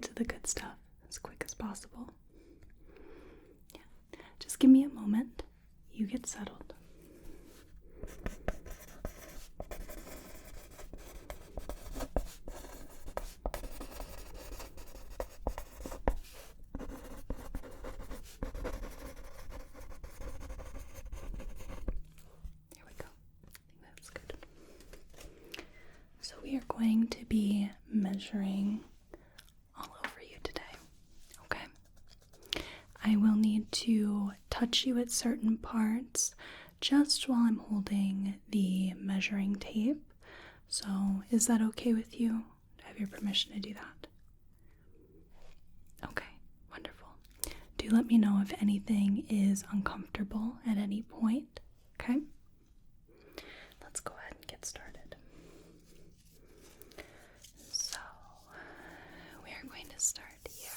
get to the good stuff as quick as possible. Yeah. Just give me a moment. You get settled. There we go. I think that's good. So we are going to be measuring all over you today, okay? I will need to touch you at certain parts just while I'm holding the measuring tape. So is that okay with you? I have your permission to do that. Okay, wonderful. Do let me know if anything is uncomfortable at any point, okay? Let's go ahead and get started. So, we are going to start here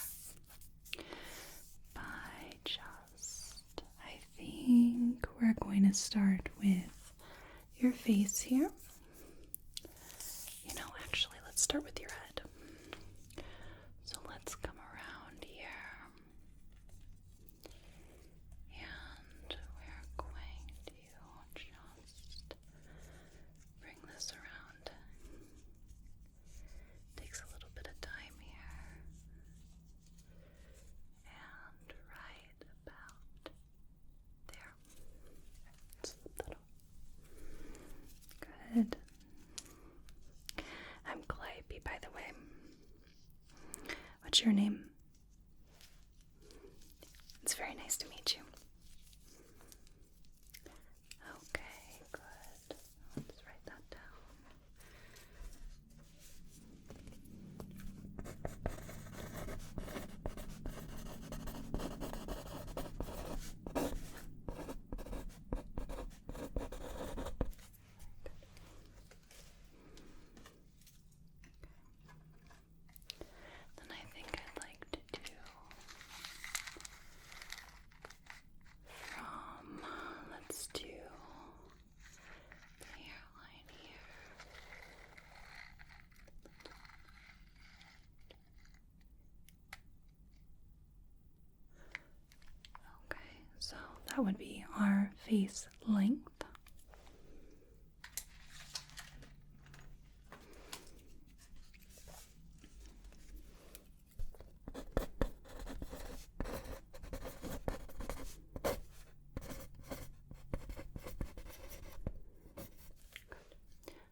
by I think we're going to start with your face here. Actually, let's start with your head. So let's come around here. And we're going to just bring this around. Takes a little bit of time here. And right about there. Slip that on. Good. I'm Calliope, by the way. What's your name? It's very nice to meet you. Okay, good. Let's write that down. Then I think I'd like to do let's do the hairline here. Okay, so that would be our face length.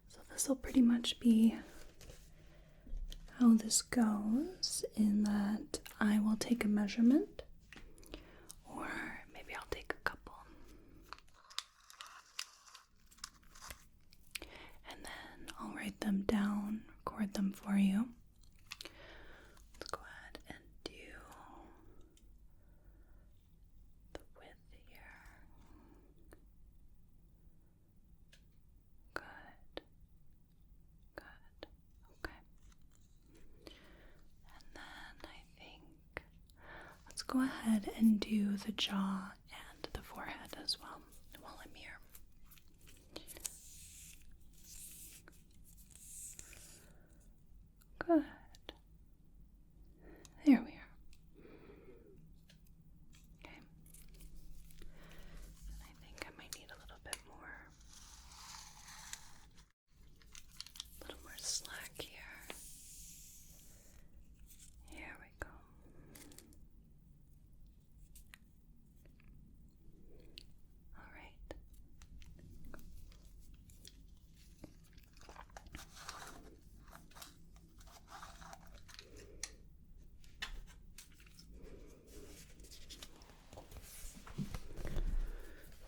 So this will pretty much be how this goes, in that I will take a measurement, or maybe I'll take a couple, and then I'll write them down, record them for you. Let's go ahead and do the width here. Good. Good. Okay. And then I think let's go ahead and do the jaw and the forehead as well while I'm here. Good. There we are. Okay. And I think I might need a little bit more. A little more slack here. Here we go. All right.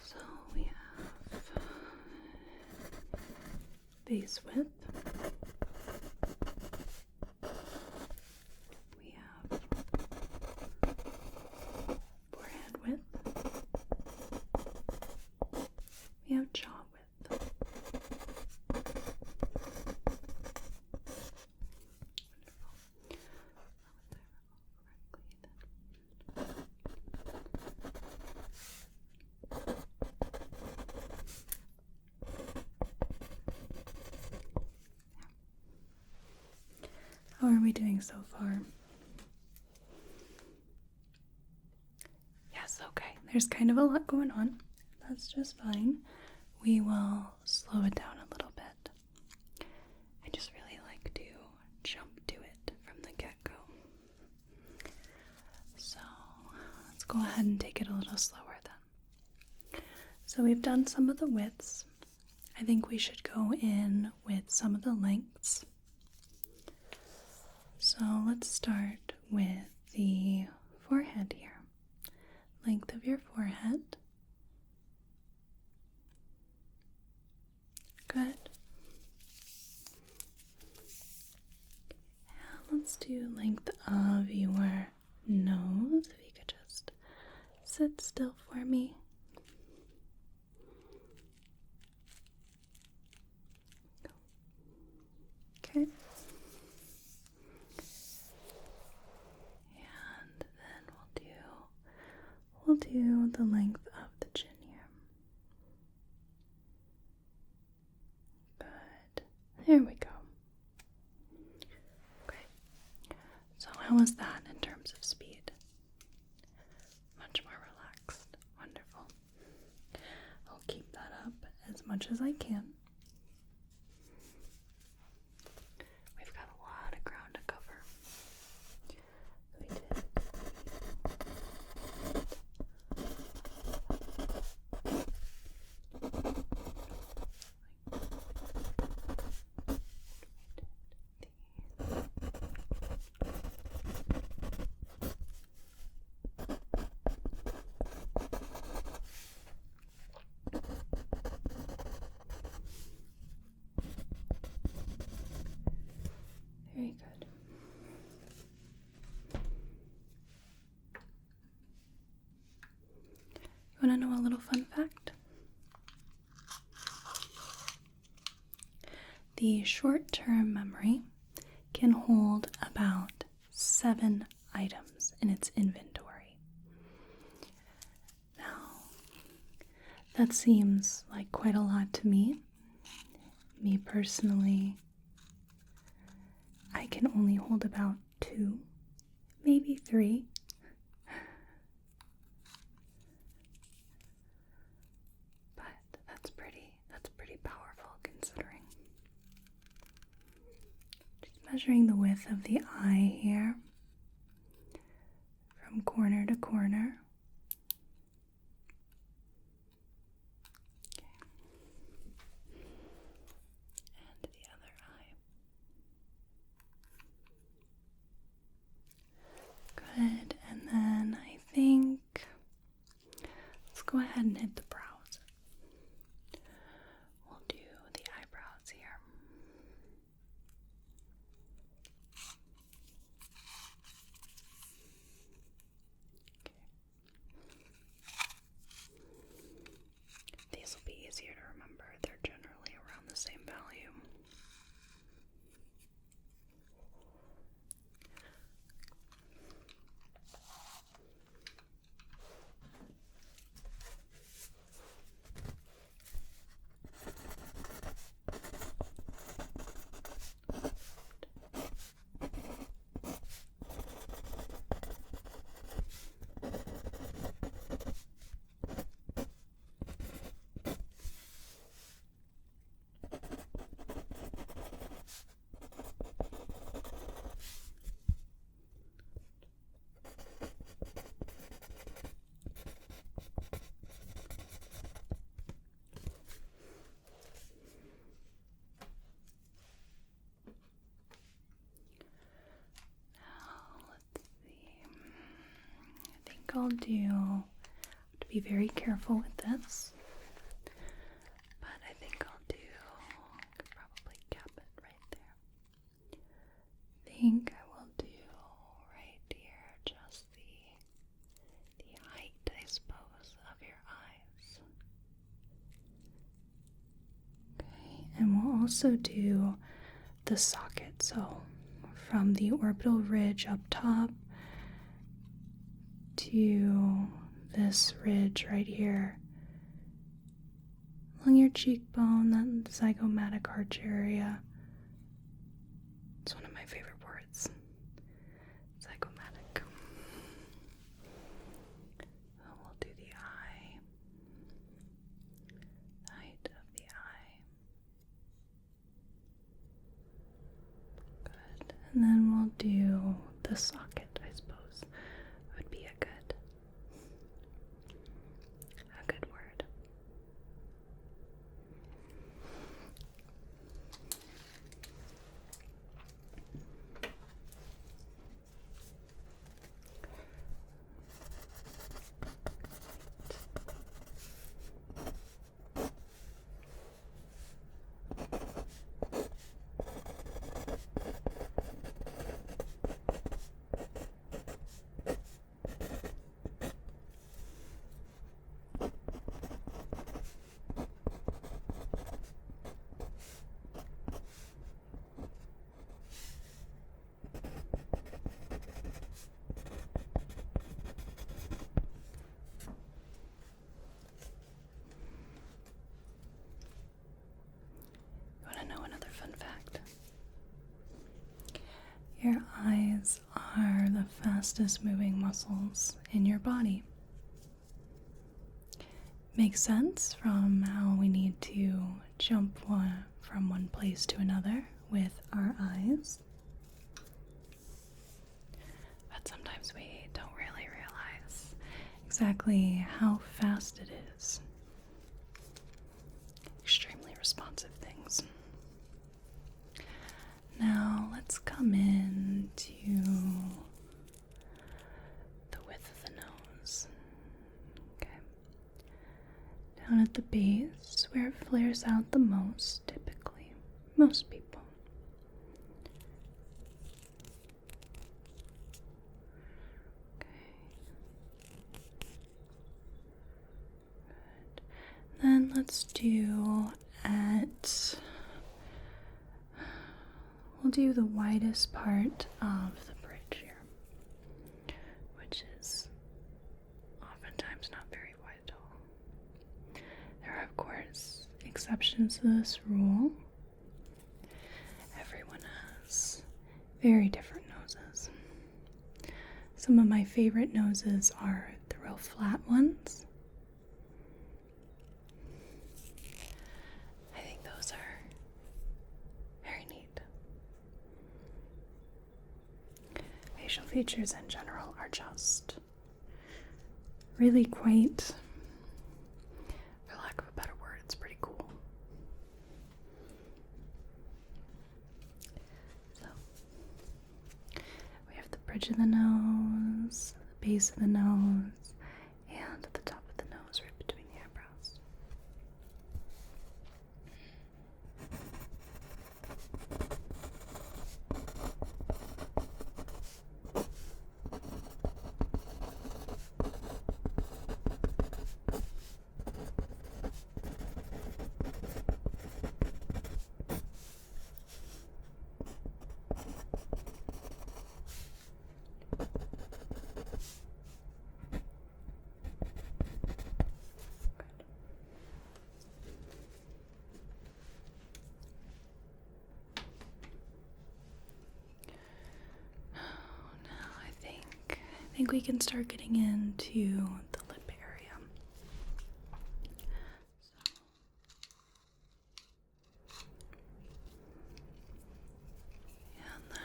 So we have face width. We have forehead width. We have jaw width. How are we doing so far? That's okay. There's kind of a lot going on. That's just fine. We will slow it down a little bit. I just really like to jump to it from the get-go. So let's go ahead and take it a little slower then. So we've done some of the widths. I think we should go in with some of the lengths. So let's start with the forehead here. Length of your forehead. Good. And let's do length of your nose. If you could just sit still for me. Okay. And then we'll do the length of the chin here. Good. There we go. Okay. So how was that in terms of speed? Much more relaxed. Wonderful. I'll keep that up as much as I can. We've got a lot of ground to cover. We did. Very good. You want to know a little fun fact? The short-term memory can hold about 7 items in its inventory. Now, that seems like quite a lot to me. Me personally, I can only hold about 2, maybe 3. But that's pretty powerful considering. Just measuring the width of the eye here from corner to corner. And the other eye. Good, and then I think let's go ahead and hit the brows. We'll do the eyebrows here. Okay. These will be easier to remember. They're generally around the same value. I'll do to be very careful with this, but I think I'll do, could probably cap it right there. I think I will do right here just the height, I suppose, of your eyes. Okay, and we'll also do the socket, so from the orbital ridge up top to this ridge right here along your cheekbone, that zygomatic arch area. It's one of my favorite words, zygomatic. We'll the socket, I suppose, would be a good word. Want to know another fun fact? Your eyes are the fastest moving muscles in your body. Makes sense from how we need to jump from one place to another with our eyes. But sometimes we don't really realize exactly how fast it is. Extremely responsive things. Now let's come in to the width of the nose. Okay. Down at the base, where it flares out the most, typically. Most people. Okay. Good. Then let's do we'll do the widest part of the bridge here, which is oftentimes not very wide at all. There are, of course, exceptions to this rule. Everyone has very different noses. Some of my favorite noses are the real flat ones. I think those are very neat. Facial features in general are just really quite, for lack of a better word, it's pretty cool. So, we have the bridge of the nose, the base of the nose, and the top of the nose right between the eyebrows. I think we can start getting into the lip area. And then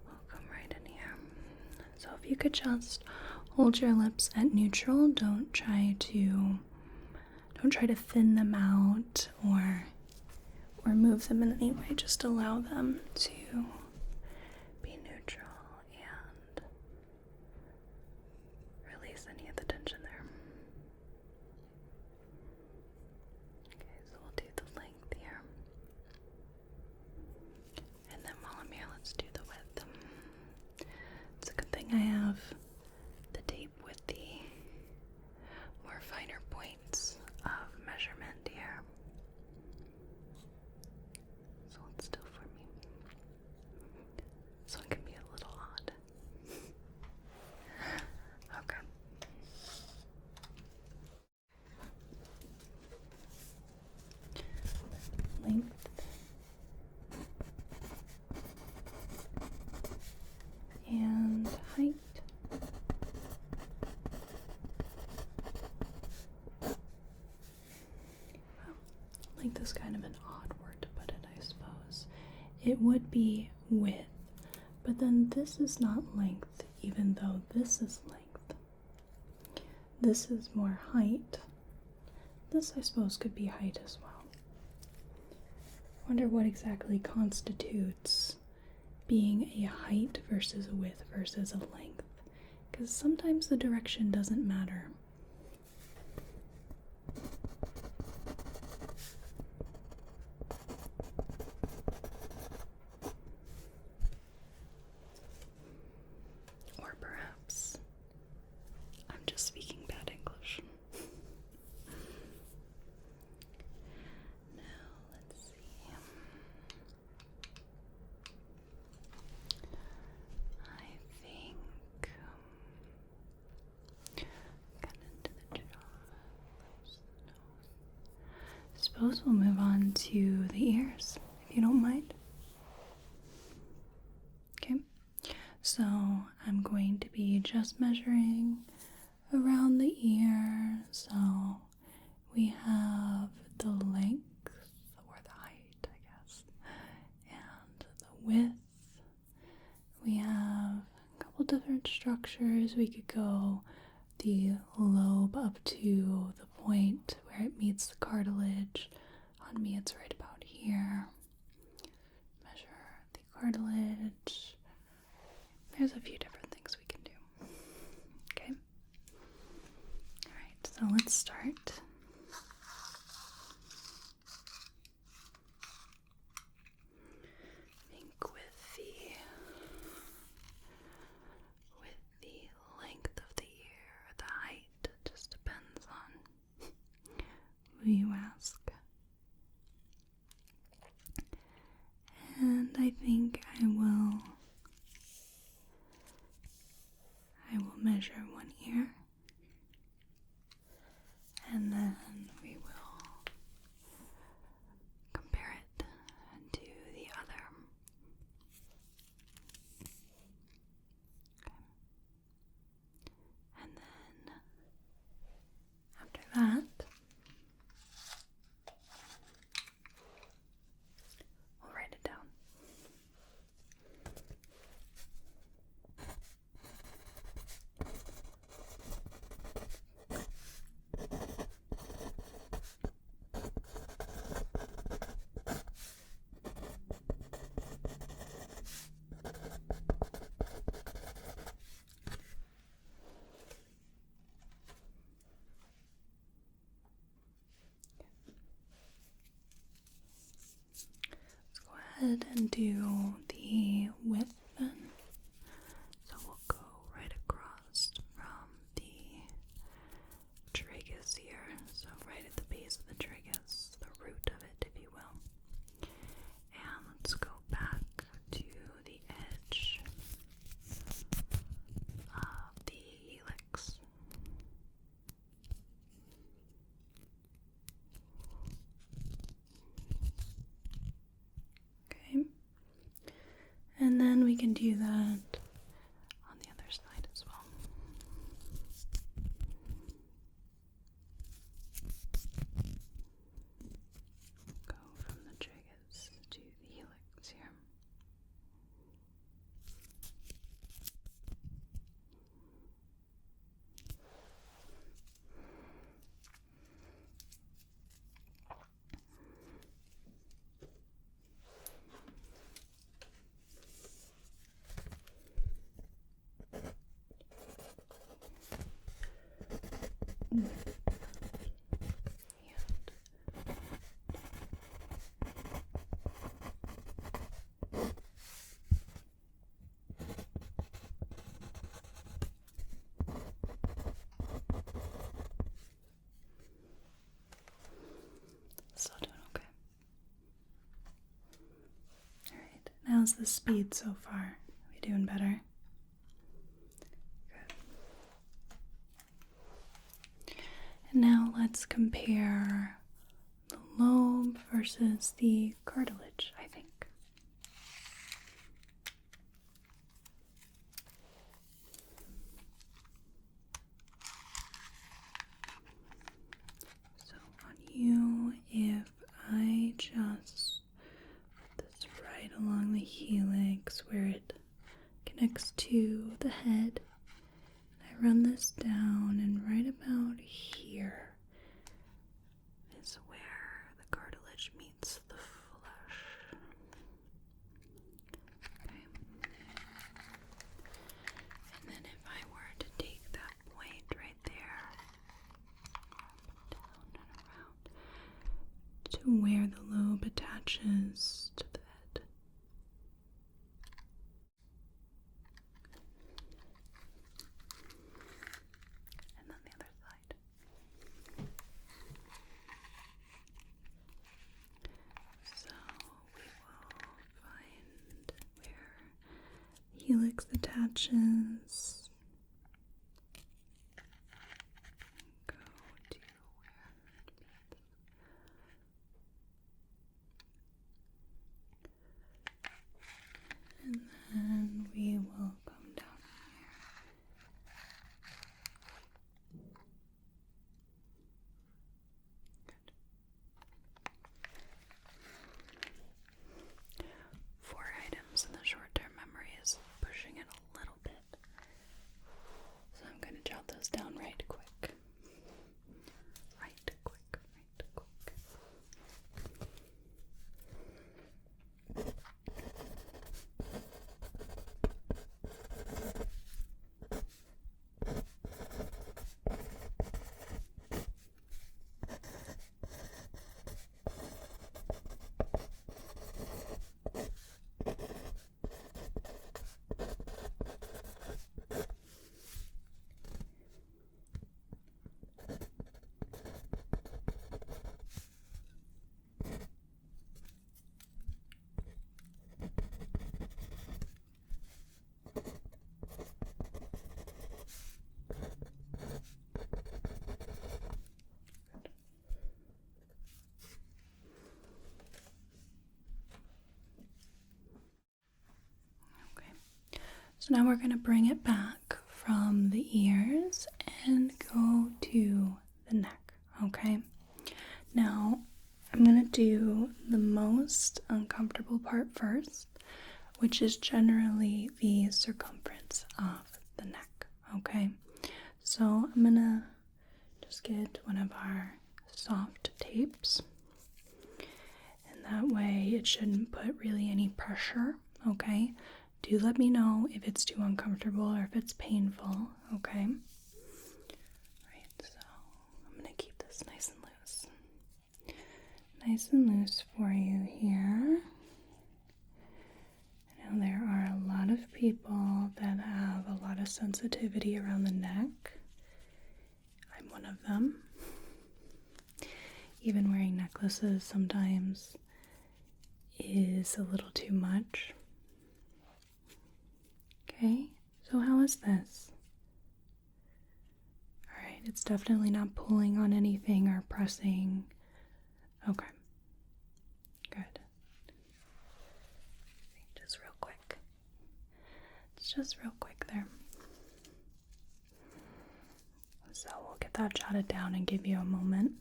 we'll come right in here. So if you could just hold your lips at neutral, don't try to thin them out or move them in any way. Just allow them to be neutral and release any of the tension there. Okay, so we'll do the length here. And then while I'm here, let's do the width. It's a good thing I have the tape with the more finer points of measurement here. So let's do for me. This one can be a little odd. Okay. Length. And height. Length is kind of an odd word to put it, I suppose. It would be width, But then this is not length, even though this is length. This is more height. This, I suppose, could be height as well. Wonder what exactly constitutes being a height versus a width versus a length. Because sometimes the direction doesn't matter. Or perhaps I'm just speaking bad English. Now, let's see. I think get into the jaw. Suppose we'll move on to the ears, if you don't mind. Okay, so I'm going to be just measuring around the ear. So we have the length, or the height, I guess, and the width. We have a couple different structures. We could go the lobe up to the point where it meets the cartilage. On me, it's right about here. Measure the cartilage. There's a few different things we can do. Okay? Alright, so let's start. I think with the length of the ear, the height, it just depends on who you ask. And I think I will measure one ear, and then we will compare it to the other. Okay. And then after that, we'll write it down. Ahead and do the width then. So we'll go right across from the tragus here. So right at the base of the tragus, the root of it, if you will. And let's go back to the edge of the helix. Okay, and then we can do that on the other side as well. Go from the tragus to the helix here. Still doing okay. Alright, how's the speed so far? Are we doing better? Good. And now let's compare the lobe versus the cartilage, I think. So on you, if I just put this right along the helix where it where the lobe attaches to the head. And then the other side. So we will find where the helix attaches. Go to where it meets. And then we will come down here. Good. 4 items, and the short-term memory is pushing it a little bit. So I'm going to jot those down right quick. Right quick. So now we're going to bring it back from the ears and go to the neck, okay? Now, I'm going to do the most uncomfortable part first, which is generally the circumference of the neck, okay? So I'm going to just get one of our soft tapes, and that way it shouldn't put really any pressure, okay? Do let me know if it's too uncomfortable or if it's painful, okay? Alright, so I'm going to keep this nice and loose. Nice and loose for you here. I know there are a lot of people that have a lot of sensitivity around the neck. I'm one of them. Even wearing necklaces sometimes is a little too much. Okay, so how is this? Alright, it's definitely not pulling on anything or pressing. Okay, good. Just real quick. It's just real quick there. So we'll get that jotted down and give you a moment.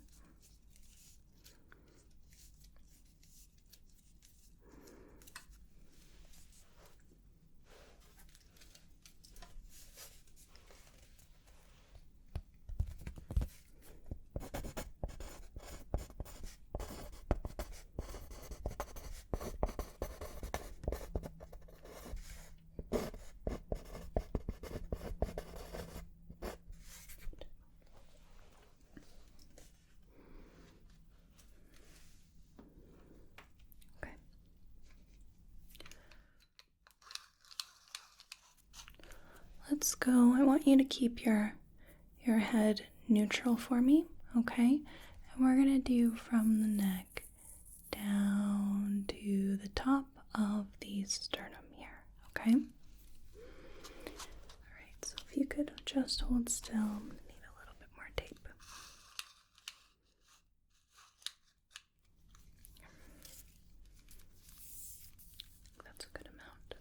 Let's go. I want you to keep your head neutral for me, okay? And we're going to do from the neck down to the top of the sternum here, okay? Alright, so if you could just hold still, I'm going to need a little bit more tape. That's a good amount.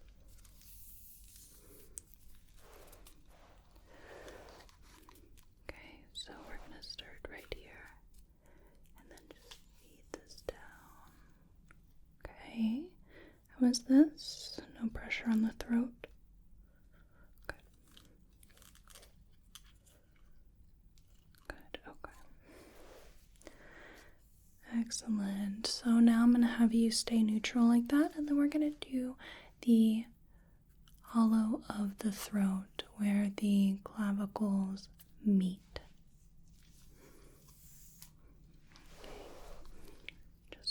Okay, so we're going to start right here and then just feed this down. Okay, how is this? No pressure on the throat? Good. Good, okay. Excellent. So now I'm going to have you stay neutral like that, and then we're going to do the hollow of the throat where the clavicles meet. Okay.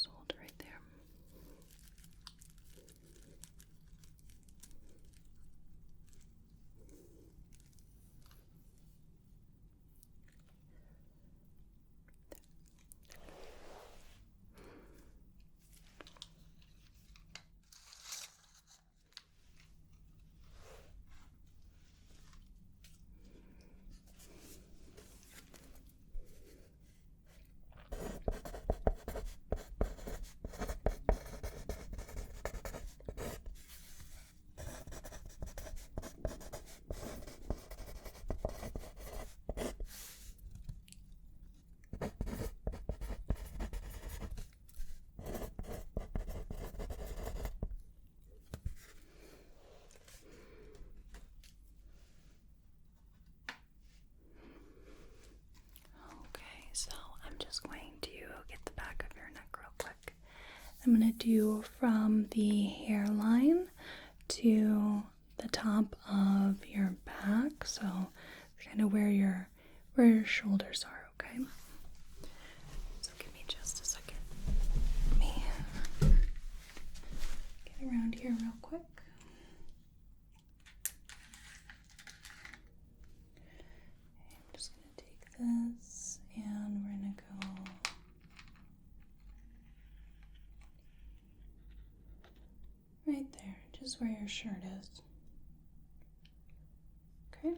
just going to get the back of your neck real quick. I'm going to do from the hairline to the top of your back, so kind of where your shoulders are, okay? So give me just a second. Let me get around here real quick. I'm just going to take this and we're going to go right there, just where your shirt is. Okay?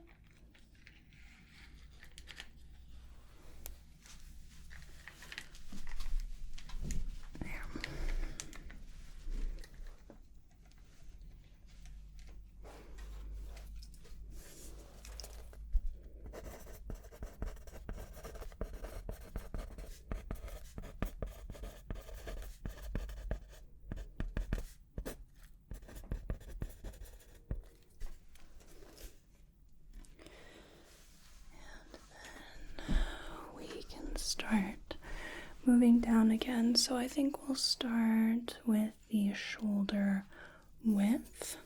There. We can start moving down again. So I think we'll start with the shoulder width.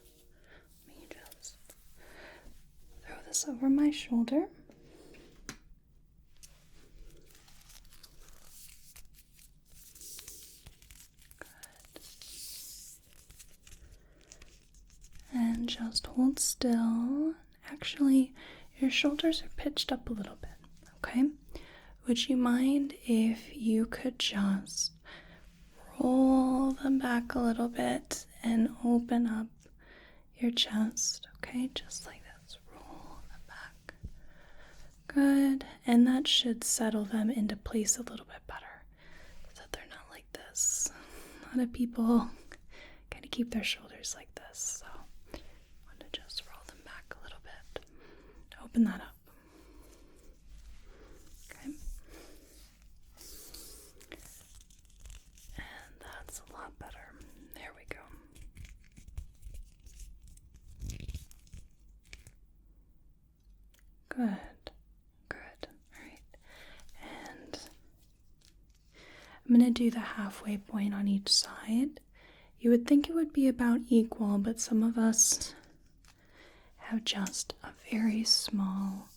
Let me just throw this over my shoulder. Good. And just hold still. Actually, your shoulders are pitched up a little bit, okay? Would you mind if you could just roll them back a little bit and open up your chest, okay? Just like this. Roll them back. Good. And that should settle them into place a little bit better so that they're not like this. A lot of people kind of keep their shoulders like this, so I want to just roll them back a little bit. Open that up. Okay. And that's a lot better. There we go. Good. Good. All right. And I'm going to do the halfway point on each side. You would think it would be about equal, but some of us have just a very small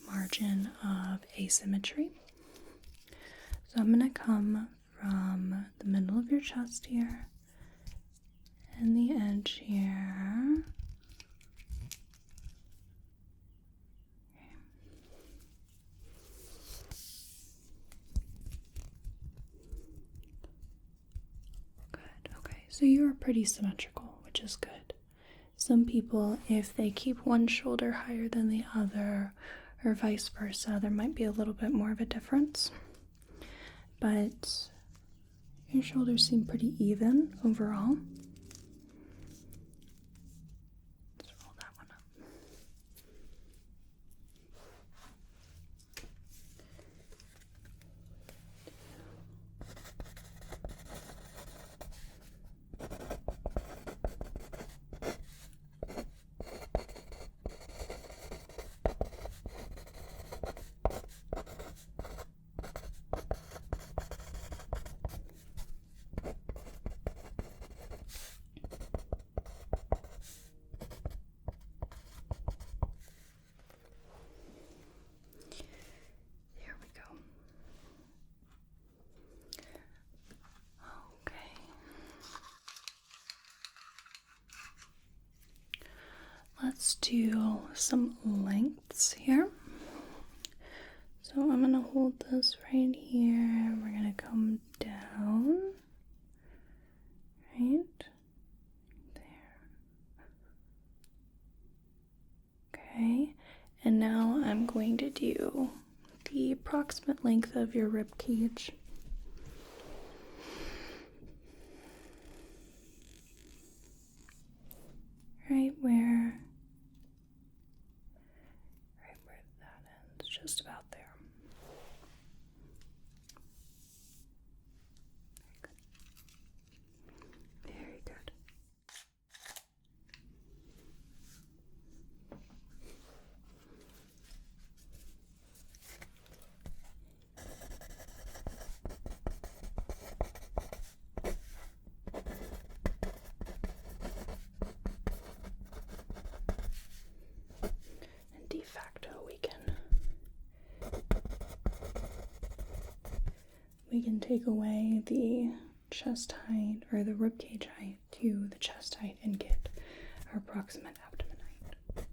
margin of asymmetry. So I'm going to come from the middle of your chest here and the edge here. Good, okay. So you are pretty symmetrical, which is good. Some people, if they keep one shoulder higher than the other, or vice versa, there might be a little bit more of a difference. But your shoulders seem pretty even overall. Let's roll that one up. There we go. Okay. Let's do some lengths here. So I'm going to hold this right here. We're going to come down. Right there. Okay. And now I'm going to do the approximate length of your rib cage. Right where that ends, just about there. Very good. we can take away the chest height or the rib cage height to the chest height and get our approximate abdomen height.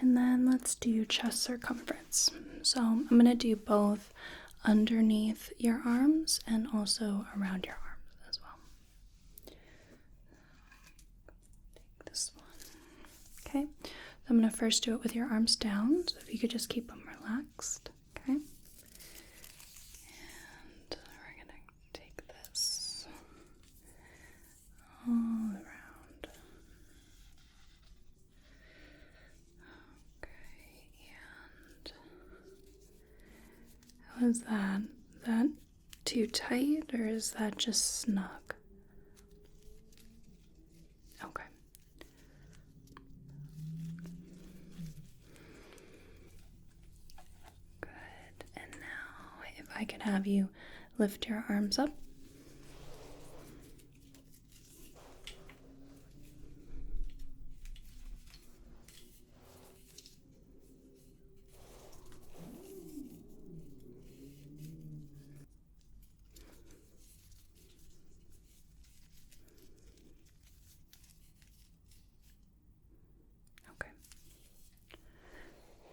And then let's do chest circumference. So I'm going to do both underneath your arms and also around your arms as well. Take this one. Okay, so I'm going to first do it with your arms down. So if you could just keep them relaxed. Okay. And we're going to take this all around. How is that? Is that too tight or is that just snug? Okay. Good. And now, if I could have you lift your arms up. Okay.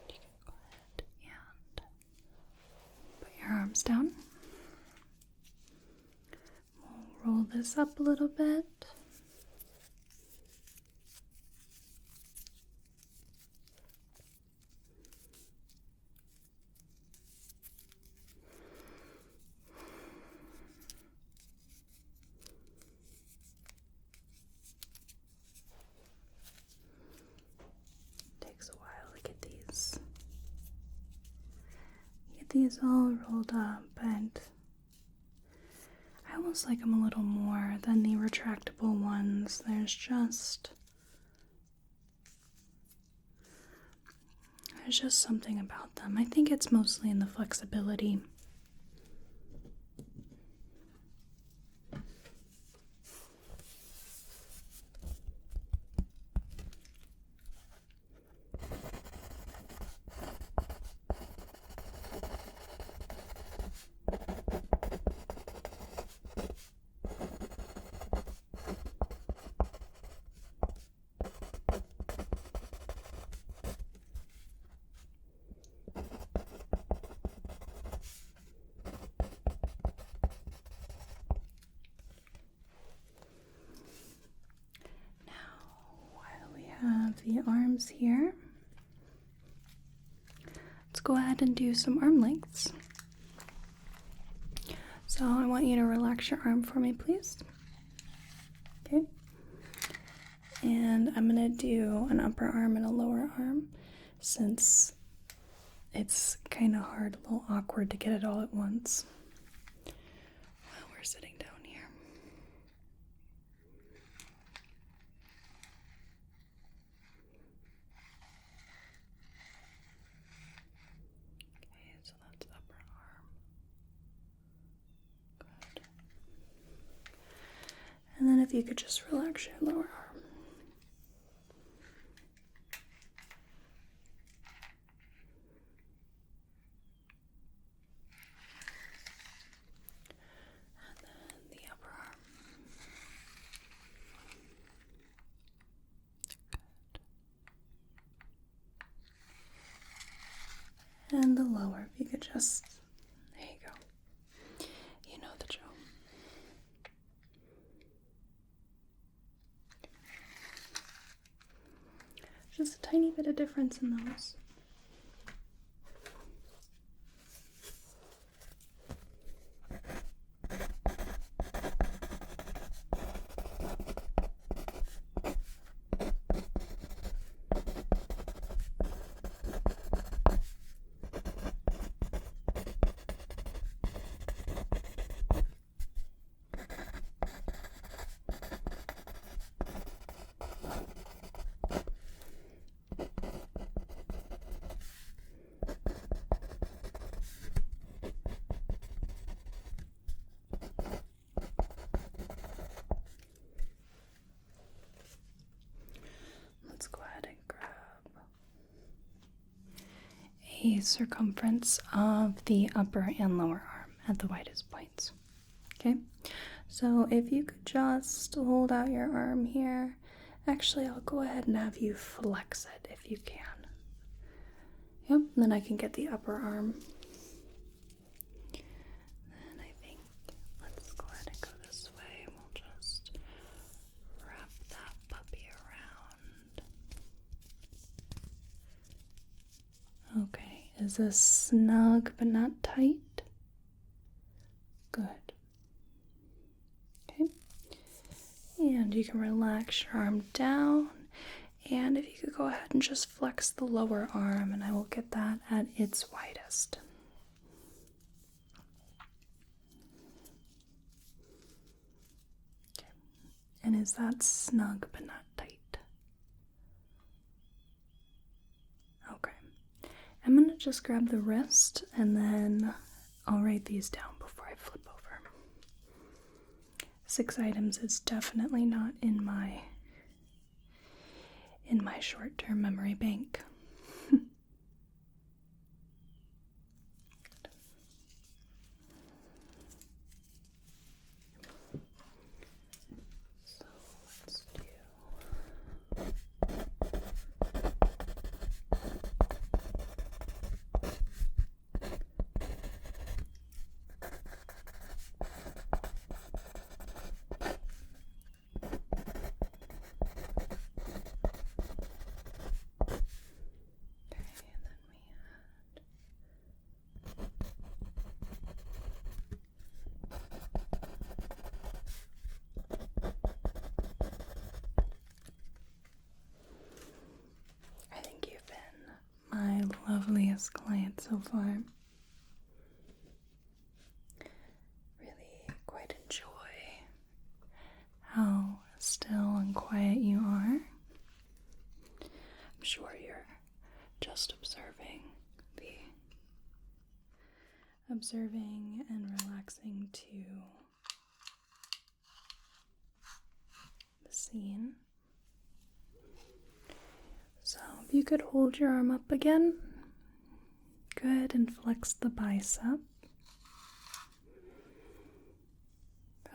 You can go ahead and put your arms down. We'll roll this up a little bit. Takes a while to get these all rolled up, but I almost like them a little more than the retractable ones. There's just something about them. I think it's mostly in the flexibility. Have the arms here. Let's go ahead and do some arm lengths. So I want you to relax your arm for me, please. Okay. And I'm going to do an upper arm and a lower arm since it's kind of hard, a little awkward to get it all at once while we're sitting down here. Okay, so that's upper arm. Good. And then if you could just relax your lower arm. And the lower, if you could just, there you go. You know the drill. Just a tiny bit of difference in those. the circumference of the upper and lower arm at the widest points. Okay, so if you could just hold out your arm here. Actually, I'll go ahead and have you flex it if you can. Yep, and then I can get the upper arm. And I think, let's go ahead and go this way. We'll just wrap that puppy around. Okay, is this snug but not tight? Good. Okay. And you can relax your arm down. And if you could go ahead and just flex the lower arm, and I will get that at its widest. Okay. And is that snug but not tight? Okay. I'm going to just grab the wrist, and then I'll write these down before I flip over. 6 items is definitely not in my short-term memory bank. So let's do my loveliest client so far. Really quite enjoy how still and quiet you are. I'm sure you're just observing and relaxing to the scene. So if you could hold your arm up again. Good, and flex the bicep.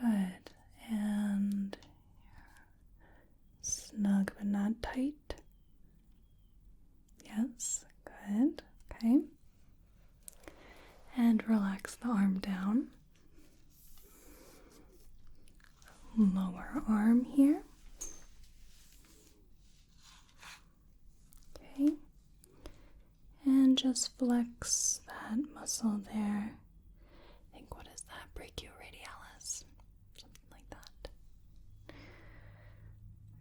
Good, and snug but not tight. Yes, good, okay. And relax the arm down. Lower arm here. Okay. And just flex that muscle there. I think, what is that? Brachioradialis. Something like that.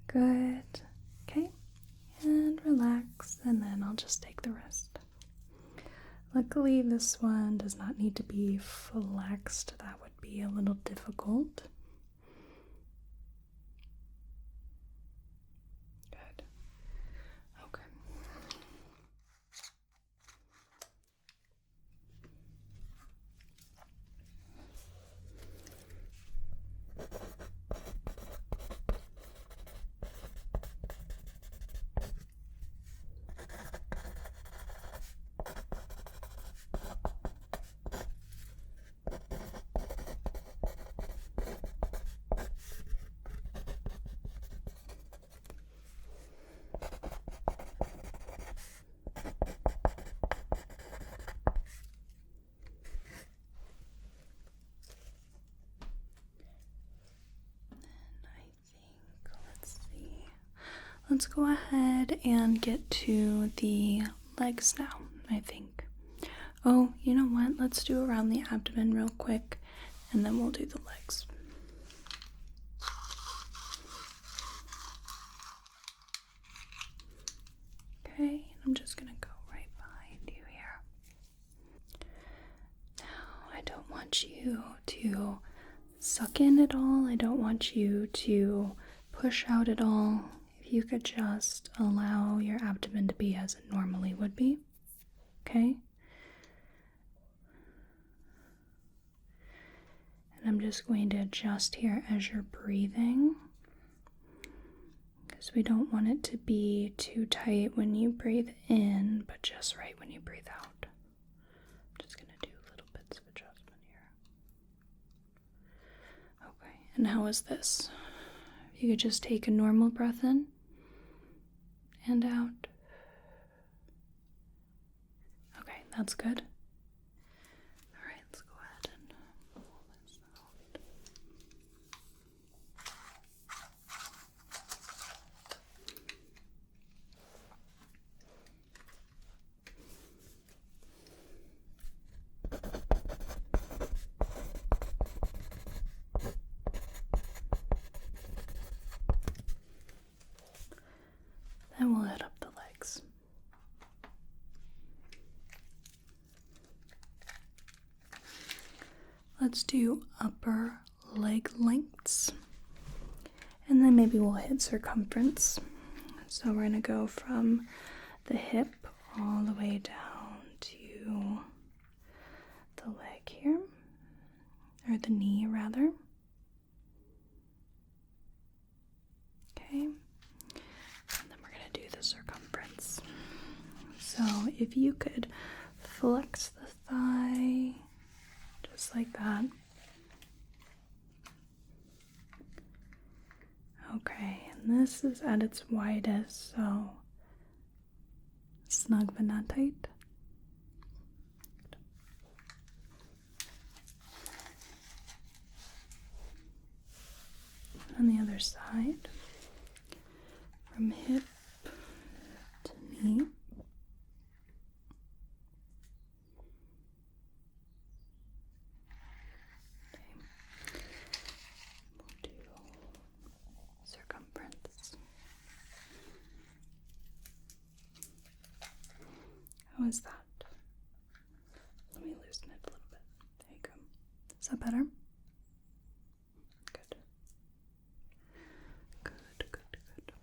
Good. Okay. And relax, and then I'll just take the rest. Luckily, this one does not need to be flexed. That would be a little difficult. Good. Okay. Let's go ahead and get to the legs now, I think. Oh, you know what? Let's do around the abdomen real quick, and then we'll do the legs. Okay, I'm just gonna go right behind you here. Now, I don't want you to suck in at all. I don't want you to push out at all. If you could just allow your abdomen to be as it normally would be, okay? And I'm just going to adjust here as you're breathing, because we don't want it to be too tight when you breathe in, but just right when you breathe out. just going to do little bits of adjustment here. Okay, and how is this? If you could just take a normal breath in and out. Okay, that's good. All right, let's go ahead and pull this out. Then we'll head up the legs. Let's do upper leg lengths. And then maybe we'll hit circumference. So we're going to go from the hip all the way down to the leg here, or the knee rather. Okay. And then we're going to do the circumference. So if you could flex the thigh just like that. Okay, and this is at its widest, so snug but not tight. On the other side, from hip to knee. How is that? Let me loosen it a little bit. There you go. Is that better? Good. Good, good, good.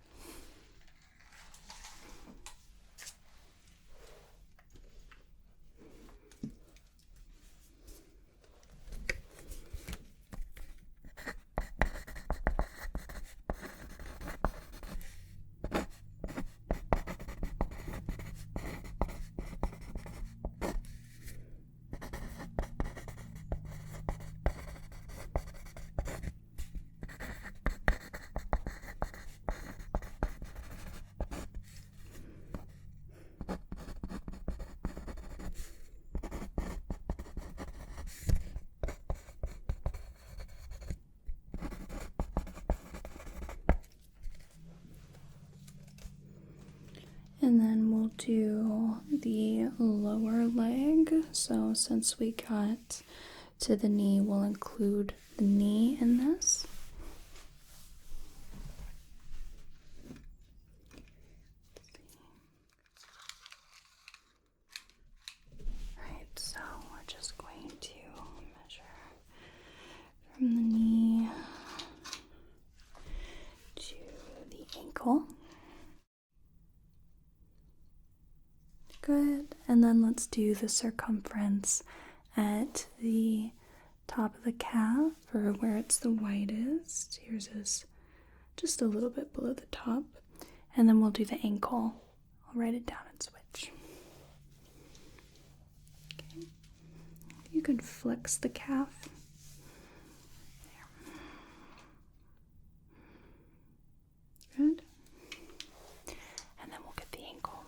And then we'll do the lower leg. So since we got to the knee, we'll include the knee in this. Alright, so we're just going to measure from the knee to the ankle. Good, and then let's do the circumference at the top of the calf, or where it's the widest. Here's this, just a little bit below the top, and then we'll do the ankle. I'll write it down and switch. Okay. You could flex the calf. There. Good. And then we'll get the ankle.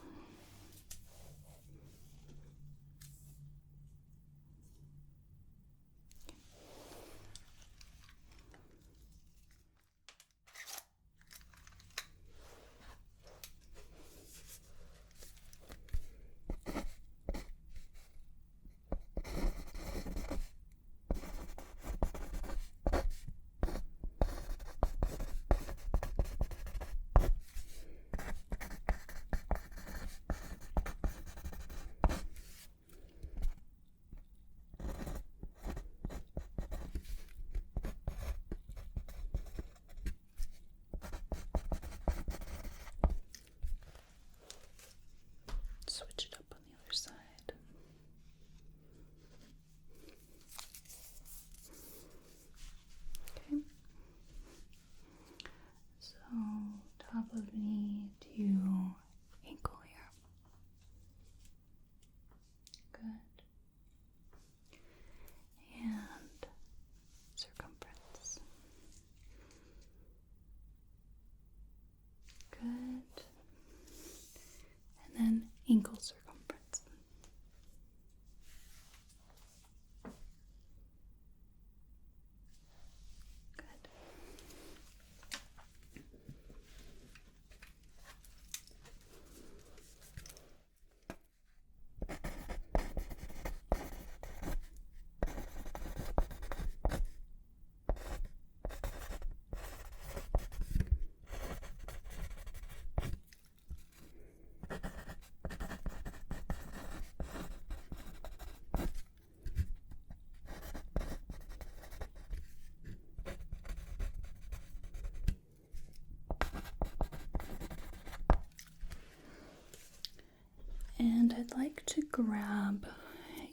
I'd like to grab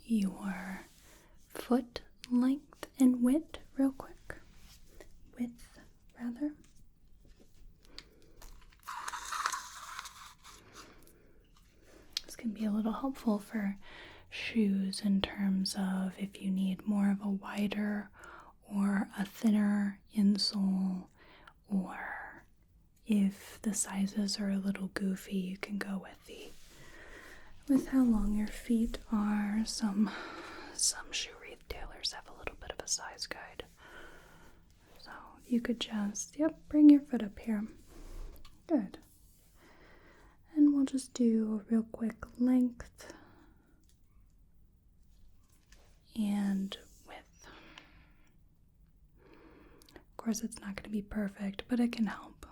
your foot length and width real quick. Width, rather. This can be a little helpful for shoes in terms of if you need more of a wider or a thinner insole, or if the sizes are a little goofy, you can go with how long your feet are. Some shoe retailers have a little bit of a size guide. So you could just, bring your foot up here. Good. And we'll just do a real quick length and width. Of course, it's not going to be perfect, but it can help.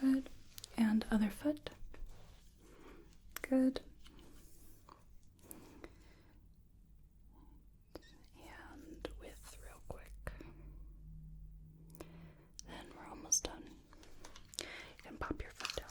Good. And other foot. Good. And width real quick. Then we're almost done. You can pop your foot down.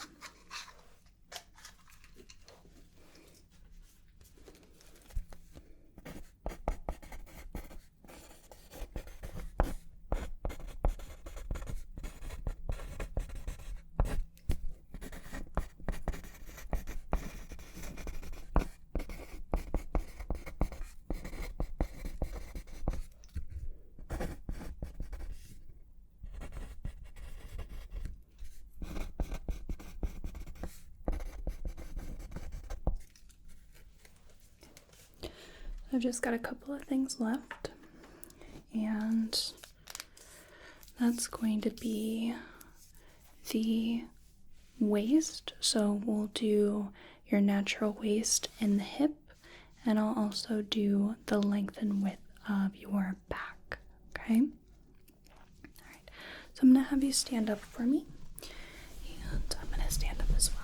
I've just got a couple of things left, and that's going to be the waist. So we'll do your natural waist and the hip, and I'll also do the length and width of your back, okay? Alright, so I'm going to have you stand up for me, and I'm going to stand up as well.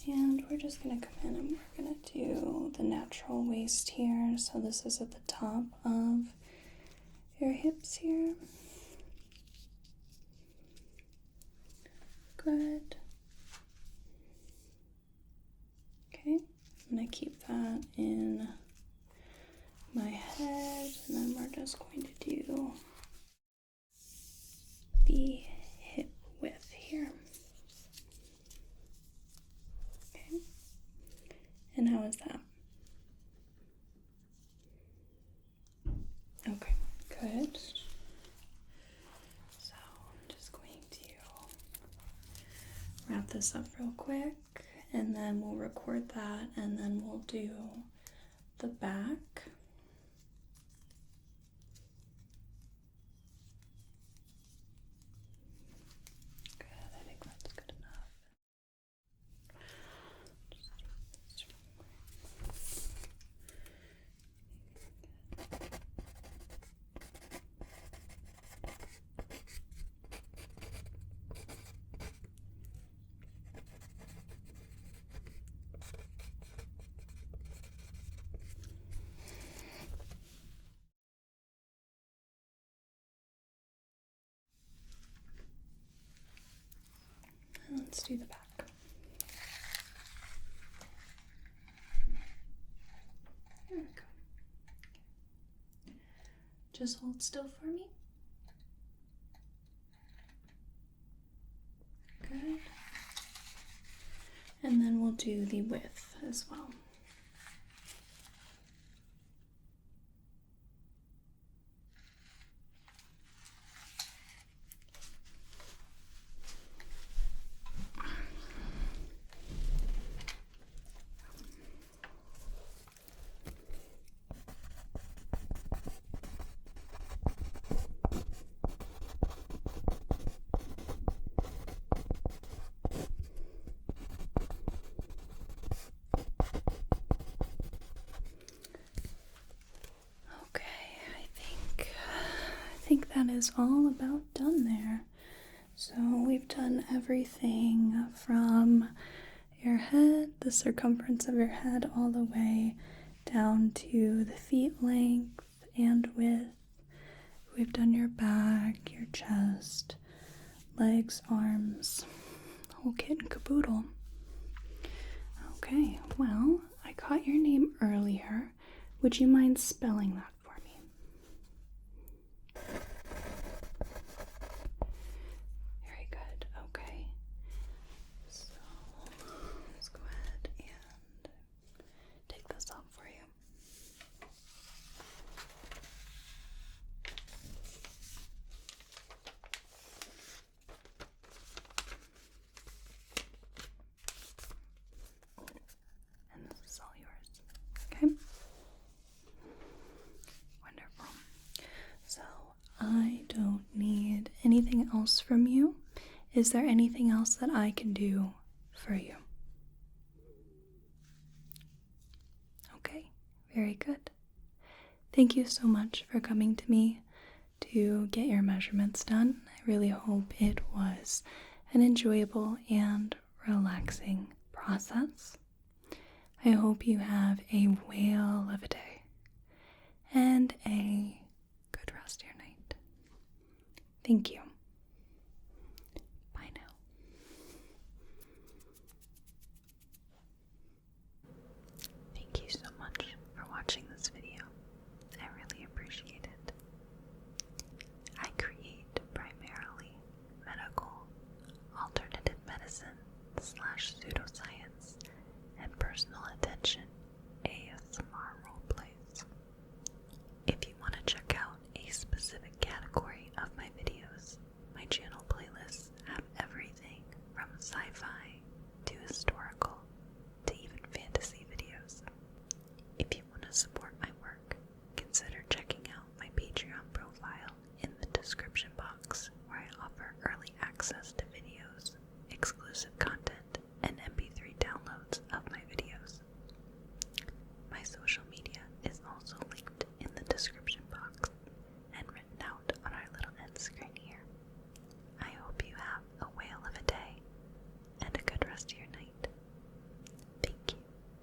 And we're just going to come in and we're going to do the natural waist here. So this is at the top of your hips here. Good. Okay, I'm going to keep that in my head, and then we're just going to do the hip width here. And how is that? Okay, good. So I'm just going to wrap this up real quick, and then we'll record that, and then we'll do the back. Good, I think that's good enough. Let's do the back. There we go. Just hold still for me. Good. And then we'll do the width as well. I think that is all about done there. So we've done everything from your head, the circumference of your head, all the way down to the feet length and width. We've done your back, your chest, legs, arms, whole kit and caboodle. Okay, well, I caught your name earlier. Would you mind spelling that for me? Very good. Okay. So let's go ahead and take this off for you. And this is all yours. Okay? Wonderful. So I don't need anything else from you. Is there anything else that I can do for you? Okay, very good. Thank you so much for coming to me to get your measurements done. I really hope it was an enjoyable and relaxing process. I hope you have a whale of a day and a good rest of your night. Thank you.